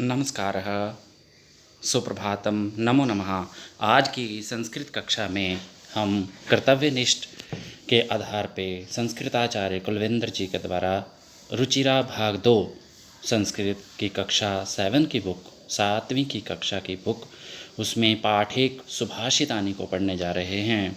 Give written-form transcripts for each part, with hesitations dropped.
नमस्कारः, सुप्रभातम, नमो नमः। आज की संस्कृत कक्षा में हम कर्तव्यनिष्ठ के आधार पे संस्कृताचार्य कुलविंद्र जी के द्वारा रुचिरा भाग 2 संस्कृत की कक्षा 7 की बुक, 7वीं की कक्षा की बुक, उसमें पाठ 1 सुभाषितानी को पढ़ने जा रहे हैं।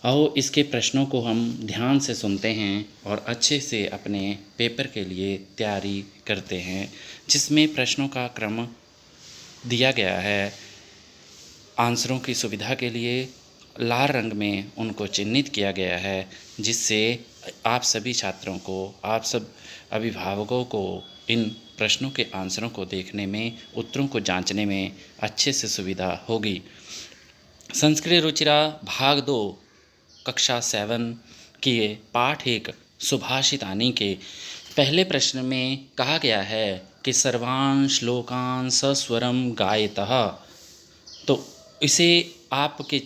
आओ इसके प्रश्नों को हम ध्यान से सुनते हैं और अच्छे से अपने पेपर के लिए तैयारी करते हैं, जिसमें प्रश्नों का क्रम दिया गया है। आंसरों की सुविधा के लिए लाल रंग में उनको चिन्हित किया गया है, जिससे आप सभी छात्रों को, आप सब अभिभावकों को इन प्रश्नों के आंसरों को देखने में, उत्तरों को जांचने में अच्छे से सुविधा होगी। संस्कृत रुचिरा भाग 2 कक्षा 7 के पाठ 1 सुभाषितानी के पहले प्रश्न में कहा गया है कि सर्वान् श्लोकान् सस्वरम गायतः। तो इसे आपके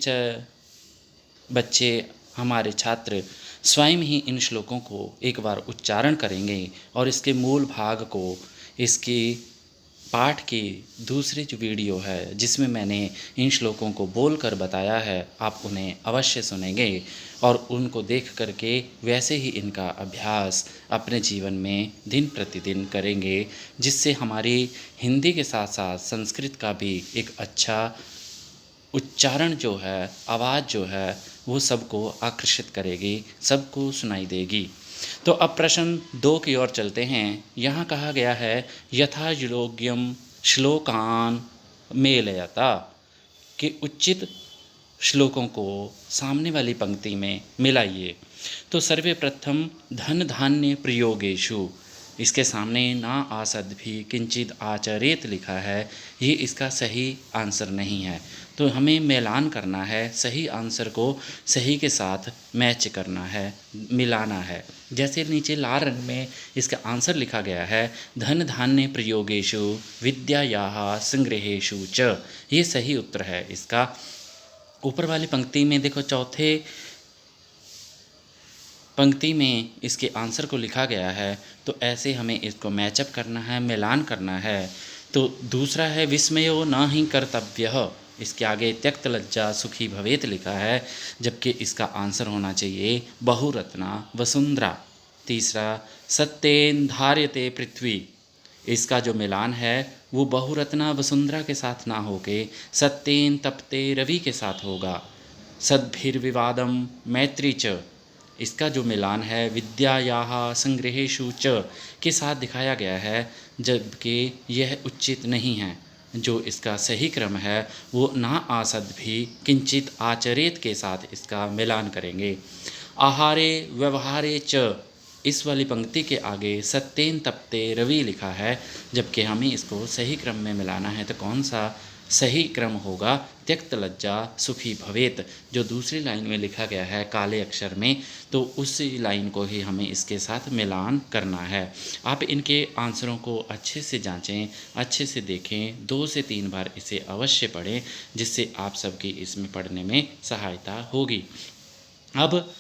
बच्चे, हमारे छात्र स्वयं ही इन श्लोकों को एक बार उच्चारण करेंगे और इसके मूल भाग को, इसकी पाठ की दूसरी जो वीडियो है जिसमें मैंने इन श्लोकों को बोलकर बताया है, आप उन्हें अवश्य सुनेंगे और उनको देख करके वैसे ही इनका अभ्यास अपने जीवन में दिन प्रतिदिन करेंगे, जिससे हमारी हिंदी के साथ साथ संस्कृत का भी एक अच्छा उच्चारण जो है, आवाज़ जो है, वो सबको आकर्षित करेगी, सबको सुनाई देगी। तो अब प्रश्न 2 की ओर चलते हैं। यहाँ कहा गया है यथा योग्यम श्लोकान मेलयता, कि उचित श्लोकों को सामने वाली पंक्ति में मिलाइए। तो सर्वप्रथम धन धान्य प्रयोगेषु, इसके सामने ना आसद भी किंचित आचरेत लिखा है, ये इसका सही आंसर नहीं है। तो हमें मिलान करना है, सही आंसर को सही के साथ मैच करना है, मिलाना है। जैसे नीचे लाल रंग में इसका आंसर लिखा गया है धन धान्य प्रयोगेषु विद्यायाः संग्रहेषु च, ये सही उत्तर है इसका। ऊपर वाली पंक्ति में देखो, चौथे पंक्ति में इसके आंसर को लिखा गया है, तो ऐसे हमें इसको मैचअप करना है, मिलान करना है। तो दूसरा है विस्मयो न ही कर्तव्यः, इसके आगे त्यक्त लज्जा सुखी भवेत लिखा है, जबकि इसका आंसर होना चाहिए बहुरत्ना वसुंधरा। तीसरा सत्येन धार्यते पृथ्वी, इसका जो मिलान है वो बहुरत्ना वसुंधरा के साथ ना होके सत्येन तपते रवि के साथ होगा। सद्भिर्विवादम मैत्री च, इसका जो मिलान है विद्यायाः संग्रहेषु च के साथ दिखाया गया है, जबकि यह उचित नहीं है। जो इसका सही क्रम है वो ना आसद भी किंचित आचरेत के साथ इसका मिलान करेंगे। आहारे व्यवहारे च, इस वाली पंक्ति के आगे सत्येन तपते रवि लिखा है, जबकि हमें इसको सही क्रम में मिलाना है। तो कौन सा सही क्रम होगा? त्यक्त लज्जा सुखी भवेत, जो दूसरी लाइन में लिखा गया है काले अक्षर में, तो उसी लाइन को ही हमें इसके साथ मिलान करना है। आप इनके आंसरों को अच्छे से जांचें, अच्छे से देखें, 2 से 3 बार इसे अवश्य पढ़ें, जिससे आप सबकी इसमें पढ़ने में सहायता होगी। अब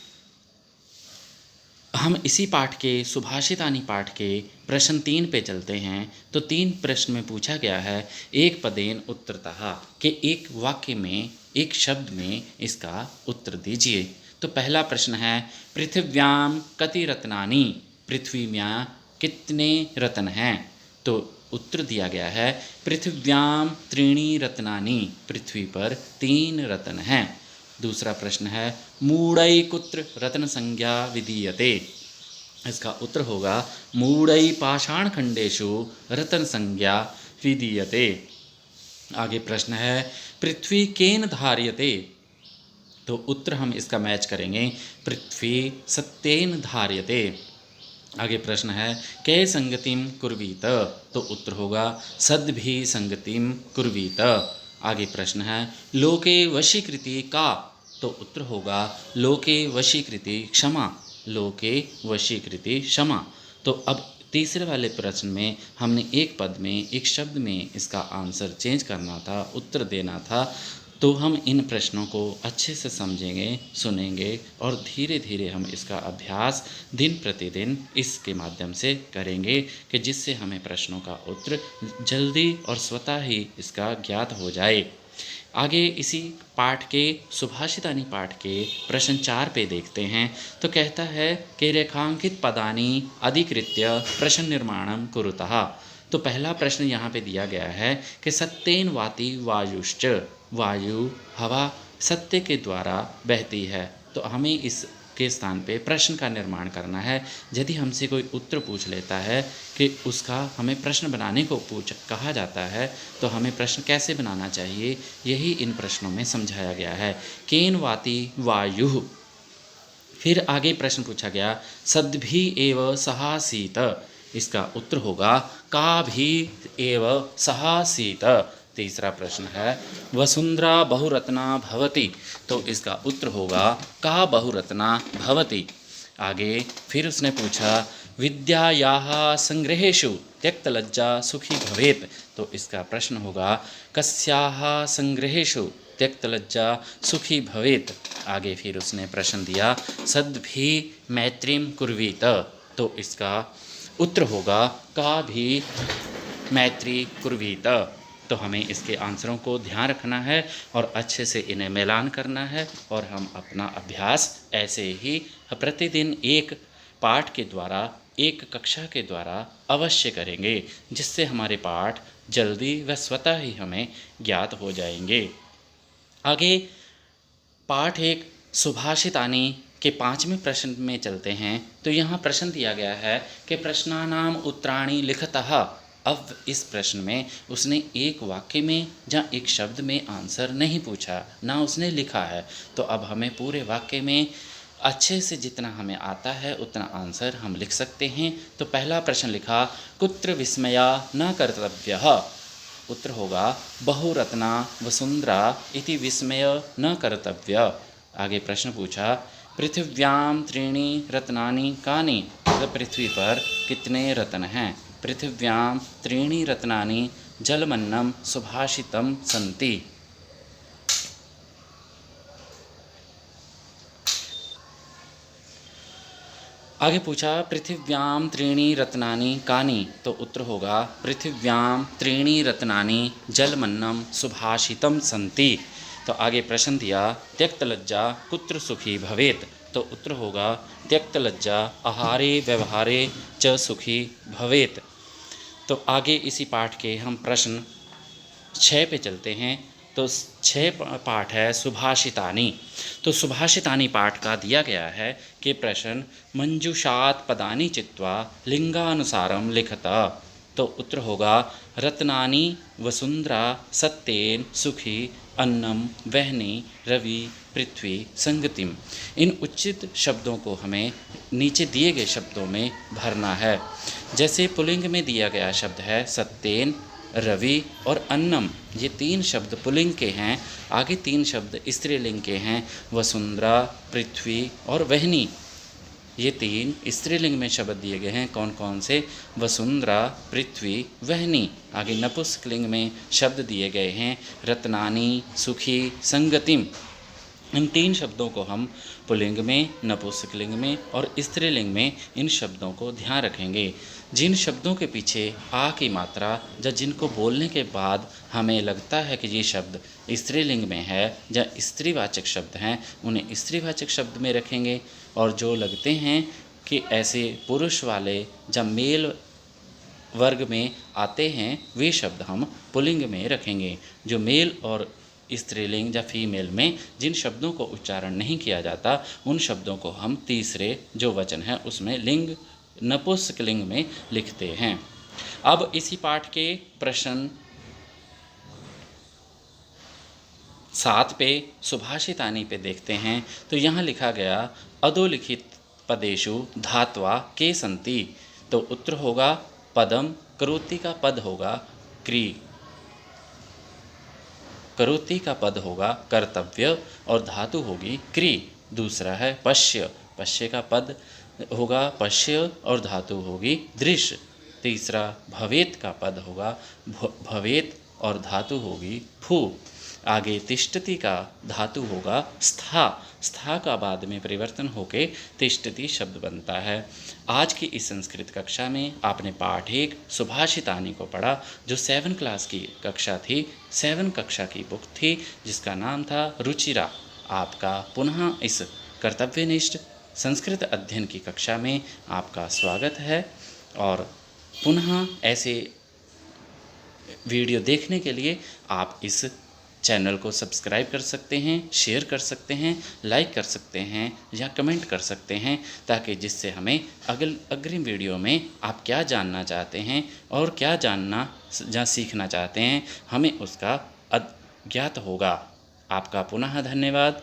हम इसी पाठ के सुभाषितानी पाठ के प्रश्न 3 पे चलते हैं। तो 3 प्रश्न में पूछा गया है एक पदेन उत्तरतः, के एक वाक्य में, एक शब्द में इसका उत्तर दीजिए। तो पहला प्रश्न है पृथिव्याम कति रत्नानि, पृथ्वी में कितने रत्न हैं? तो उत्तर दिया गया है पृथिव्याम त्रीणि रत्नानि, पृथ्वी पर 3 रत्न हैं। दूसरा प्रश्न है मूढ़ै कुत्र रत्न संज्ञा विधीयते, इसका उत्तर होगा मूढ़ै पाषाण खंडेषु रत्न संज्ञा विधीयते। आगे प्रश्न है पृथ्वी केन धार्यते, तो उत्तर हम इसका मैच करेंगे पृथ्वी सत्येन धार्यते। आगे प्रश्न है कै संगतिम कुर्वीत, तो उत्तर होगा सद्भिः संगतिम कुर्वीत। आगे प्रश्न है लोके वशीकृति का, तो उत्तर होगा लोके वशीकृति क्षमा, लोके वशीकृति क्षमा। तो अब तीसरे वाले प्रश्न में हमने एक पद में, एक शब्द में इसका आंसर चेंज करना था, उत्तर देना था। तो हम इन प्रश्नों को अच्छे से समझेंगे, सुनेंगे और धीरे धीरे हम इसका अभ्यास दिन प्रतिदिन इसके माध्यम से करेंगे कि जिससे हमें प्रश्नों का उत्तर जल्दी और स्वतः ही इसका ज्ञात हो जाए। आगे इसी पाठ के सुभाषितानि पाठ के प्रश्न 4 पे देखते हैं। तो कहता है कि रेखांकित पदानि अधिकृत्य प्रश्न निर्माणम कुरुतः। तो पहला प्रश्न यहाँ पे दिया गया है कि सत्येन वाति वायुश्च, वायु हवा सत्य के द्वारा बहती है। तो हमें इसके स्थान पे प्रश्न का निर्माण करना है। यदि हमसे कोई उत्तर पूछ लेता है कि उसका हमें प्रश्न बनाने को कहा जाता है, तो हमें प्रश्न कैसे बनाना चाहिए, यही इन प्रश्नों में समझाया गया है। केन वाति वायु। फिर आगे प्रश्न पूछा गया सद्भि एव सहासीत। इसका उत्तर होगा का भी एव सहासीत। तीसरा प्रश्न है वसुंधरा बहुरत्ना भवति। तो इसका उत्तर होगा का बहुरत्ना भवति। आगे फिर उसने पूछा विद्यायाः संग्रहेषु त्यक्तलज्जा सुखी भवेत्। तो इसका प्रश्न होगा कस्याः संग्रहेषु त्यक्तलज्जा सुखी भवेत्। आगे फिर उसने प्रश्न दिया सद्भि मैत्रीं कुर्वीत। तो इसका उत्तर होगा का भी मैत्री कुर्वीत। तो हमें इसके आंसरों को ध्यान रखना है और अच्छे से इन्हें मिलान करना है और हम अपना अभ्यास ऐसे ही प्रतिदिन एक पाठ के द्वारा, एक कक्षा के द्वारा अवश्य करेंगे, जिससे हमारे पाठ जल्दी व स्वतः ही हमें ज्ञात हो जाएंगे। आगे पाठ एक सुभाषितानि के 5वें प्रश्न में चलते हैं। तो यहाँ प्रश्न दिया गया है कि प्रश्नानाम उत्तराणि लिखतः। अब इस प्रश्न में उसने एक वाक्य में या एक शब्द में आंसर नहीं पूछा, ना उसने लिखा है। तो अब हमें पूरे वाक्य में अच्छे से जितना हमें आता है उतना आंसर हम लिख सकते हैं। तो पहला प्रश्न लिखा कुत्र विस्मया न कर्तव्यः। उत्तर होगा बहुरत्ना वसुंधरा इति विस्मय न कर्तव्य। आगे प्रश्न पूछा पृथिव्यां त्रीणि रत्नानि कानि। तो पृथ्वी पर कितने रत्न हैं। पृथिव्यां त्रीणि रत्नानि जलमन्नं सुभाषितं सन्ति। आगे पूछा पृथिव्यां त्रीणि रत्नानि कानि। तो उत्तर होगा पृथिव्यां त्रीणि रत्नानि जलमन्नं सुभाषितं सन्ति। तो आगे प्रश्न दिया त्यक्तलज्जा कुत्र सुखी भवेत्। तो उत्तर होगा त्यक्तलज्जा आहारे व्यवहारे च सुखी भवेत्। तो आगे इसी पाठ के हम प्रश्न 6 पे चलते हैं। तो 6 पाठ है सुभाषितानि। तो सुभाषितानि पाठ का दिया गया है कि प्रश्न मंजुषात् पदानि चित्वा लिंगानुसारम लिखता। तो उत्तर होगा रत्नानि वसुंधरा सत्येन सुखी अन्नम वहनी रवि पृथ्वी संगतिम। इन उचित शब्दों को हमें नीचे दिए गए शब्दों में भरना है। जैसे पुल्लिंग में दिया गया शब्द है सत्येन, रवि और अन्नम। ये 3 शब्द पुल्लिंग के हैं। आगे 3 शब्द स्त्रीलिंग के हैं वसुंधरा, पृथ्वी और वहनी। ये 3 स्त्रीलिंग में शब्द दिए गए हैं। कौन कौन से? वसुंधरा, पृथ्वी, वहनी। आगे नपुंसकलिंग में शब्द दिए गए हैं रत्नानि, सुखी, संगतिम। इन 3 शब्दों को हम पुल्लिंग में, नपुंसकलिंग में और स्त्रीलिंग में इन शब्दों को ध्यान रखेंगे। जिन शब्दों के पीछे आ की मात्रा या जिनको बोलने के बाद हमें लगता है कि ये शब्द स्त्रीलिंग में है या स्त्रीवाचक शब्द हैं, उन्हें स्त्रीवाचक शब्द में रखेंगे। और जो लगते हैं कि ऐसे पुरुष वाले या मेल वर्ग में आते हैं, वे शब्द हम पुल्लिंग में रखेंगे। जो मेल और स्त्रीलिंग या फीमेल में जिन शब्दों को उच्चारण नहीं किया जाता, उन शब्दों को हम तीसरे जो वचन है उसमें लिंग नपुंसकलिंग में लिखते हैं। अब इसी पाठ के प्रश्न 7 पे सुभाषितानि पे देखते हैं। तो यहाँ लिखा गया अधोलिखित पदेषु धात्वा के सन्ति। तो उत्तर होगा पदम, करोति का पद होगा क्री, करोति का पद होगा कर्तव्य और धातु होगी क्री। दूसरा है पश्य, पश्य का पद होगा पश्य और धातु होगी दृश्य। तीसरा भवेत का पद होगा भवेत और धातु होगी भू। आगे तिष्ठति का धातु होगा स्था। स्था का बाद में परिवर्तन होके तिष्ठति शब्द बनता है। आज की इस संस्कृत कक्षा में आपने पाठ 1 सुभाषितानि को पढ़ा, जो 7 क्लास की कक्षा थी, 7 कक्षा की बुक थी, जिसका नाम था रुचिरा। आपका पुनः इस कर्तव्यनिष्ठ संस्कृत अध्ययन की कक्षा में आपका स्वागत है। और पुनः ऐसे वीडियो देखने के लिए आप इस चैनल को सब्सक्राइब कर सकते हैं, शेयर कर सकते हैं, लाइक कर सकते हैं या कमेंट कर सकते हैं, ताकि जिससे हमें अग्रिम वीडियो में आप क्या जानना चाहते हैं और क्या जानना या सीखना चाहते हैं, हमें उसका ज्ञात होगा। आपका पुनः धन्यवाद।